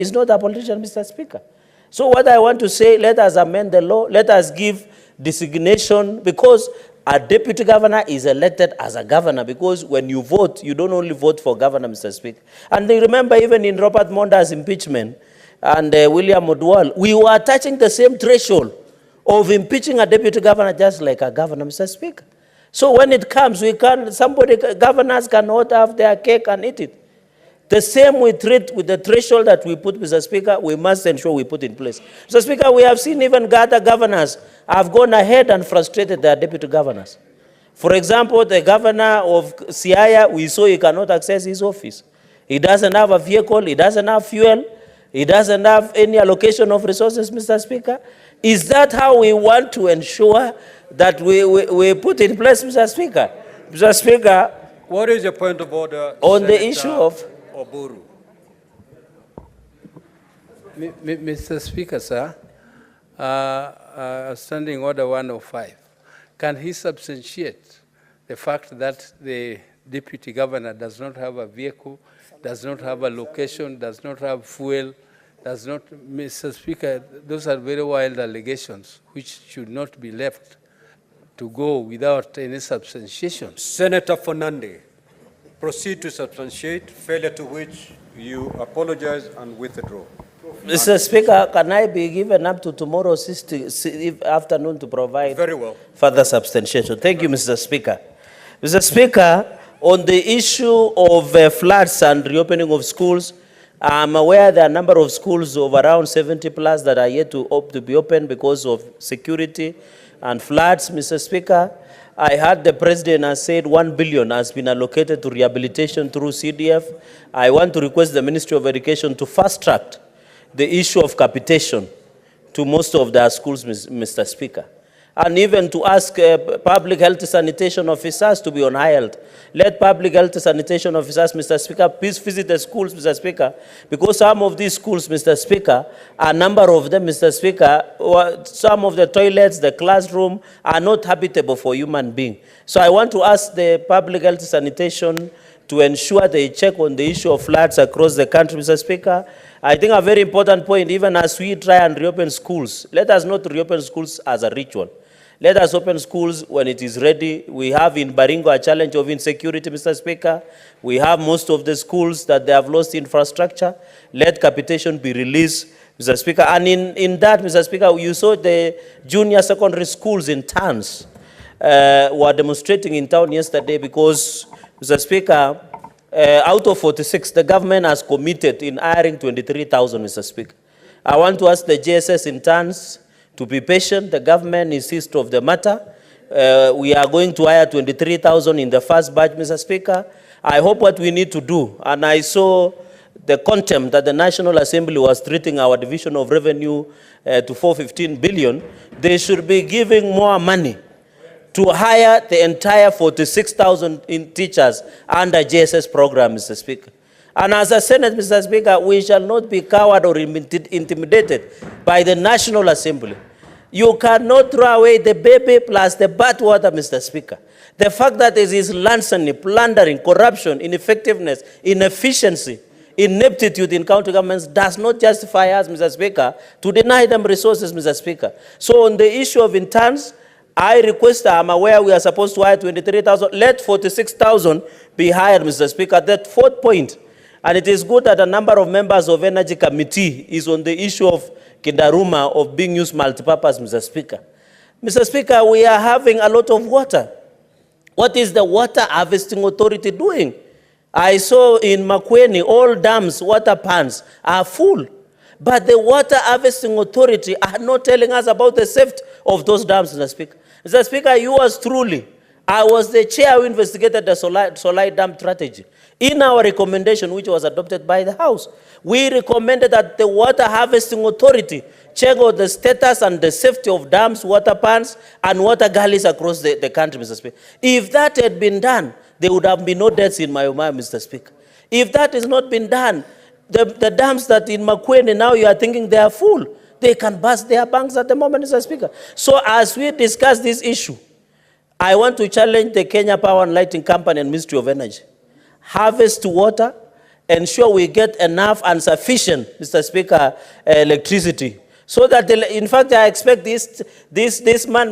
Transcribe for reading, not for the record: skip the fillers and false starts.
He's not a politician, Mr. Speaker. So what I want to say, let us amend the law, let us give designation, because a deputy governor is elected as a governor, because when you vote, you don't only vote for governor, Mr. Speaker. And remember, even in Robert Monda's impeachment and William Odwal, we were touching the same threshold of impeaching a deputy governor just like a governor, Mr. Speaker. So when it comes, governors cannot have their cake and eat it. The same we treat with the threshold that we put, Mr. Speaker, we must ensure we put in place. Mr. Speaker, we have seen even other governors have gone ahead and frustrated their deputy governors. For example, the governor of Siaya, we saw he cannot access his office. He doesn't have a vehicle, he doesn't have fuel, he doesn't have any allocation of resources, Mr. Speaker. Is that how we want to ensure that we put in place, Mr. Speaker? Mr. Speaker, what is your point of order on the issue of Oburu? Mr. Speaker, sir, Standing Order 105, can he substantiate the fact that the deputy governor does not have a vehicle, does not have a location, does not have fuel, does not, Mr. Speaker, those are very wild allegations which should not be left to go without any substantiation. Senator Nandi, proceed to substantiate, failure to which you apologize and withdraw. Mr. Speaker, can I be given up to tomorrow afternoon to provide very well further substantiation? Thank you, Mr. Speaker. Mr. Speaker, on the issue of floods and reopening of schools, I'm aware there are a number of schools of around 70 plus that are yet to be opened because of security and floods, Mr. Speaker. I heard the President has said 1 billion has been allocated to rehabilitation through CDF. I want to request the Ministry of Education to fast-track the issue of capitation to most of their schools, Mr. Speaker. And even to ask public health sanitation officers to be on high health. Let public health sanitation officers, Mr. Speaker, please visit the schools, Mr. Speaker, because some of these schools, Mr. Speaker, a number of them, Mr. Speaker, some of the toilets, the classroom are not habitable for human beings. So I want to ask the public health sanitation to ensure they check on the issue of floods across the country, Mr. Speaker. I think a very important point, even as we try and reopen schools, let us not reopen schools as a ritual. Let us open schools when it is ready. We have in Baringo a challenge of insecurity, Mr. Speaker. We have most of the schools that they have lost infrastructure. Let capitation be released, Mr. Speaker. And in that, Mr. Speaker, you saw the junior secondary schools in towns were demonstrating in town yesterday because, Mr. Speaker, out of 46, the government has committed in hiring 23,000, Mr. Speaker. I want to ask the JSS interns to be patient. The government insists of the matter. We are going to hire 23,000 in the first batch, Mr. Speaker. I hope what we need to do, and I saw the contempt that the National Assembly was treating our division of revenue to 415 billion, they should be giving more money to hire the entire 46,000 teachers under JSS program, Mr. Speaker. And as a Senate, Mr. Speaker, we shall not be cowed or intimidated by the National Assembly. You cannot throw away the baby plus the bathwater, Mr. Speaker. The fact that there is larceny, plundering, corruption, ineffectiveness, inefficiency, ineptitude in county governments does not justify us, Mr. Speaker, to deny them resources, Mr. Speaker. So on the issue of interns, I request, I'm aware we are supposed to hire 23,000. Let 46,000 be hired, Mr. Speaker. That fourth point, and it is good that a number of members of Energy Committee is on the issue of Kindaruma of being used multipurpose, Mr. Speaker. Mr. Speaker, we are having a lot of water. What is the Water Harvesting Authority doing? I saw in Makweni, all dams, water pans are full. But the Water Harvesting Authority are not telling us about the safety of those dams, Mr. Speaker. Mr. Speaker, yours truly, I was the chair who investigated the Solar Dam strategy. In our recommendation, which was adopted by the House, we recommended that the Water Harvesting Authority check out the status and the safety of dams, water pans, and water gullies across the country, Mr. Speaker. If that had been done, there would have been no deaths in Mayomaya, Mr. Speaker. If that has not been done, the dams that in Makweni now you are thinking they are full, they can burst their banks at the moment, Mr. Speaker. So as we discuss this issue, I want to challenge the Kenya Power and Lighting Company and Ministry of Energy. Harvest water, ensure we get enough and sufficient, Mr. Speaker, electricity. So that, in fact, I expect this man,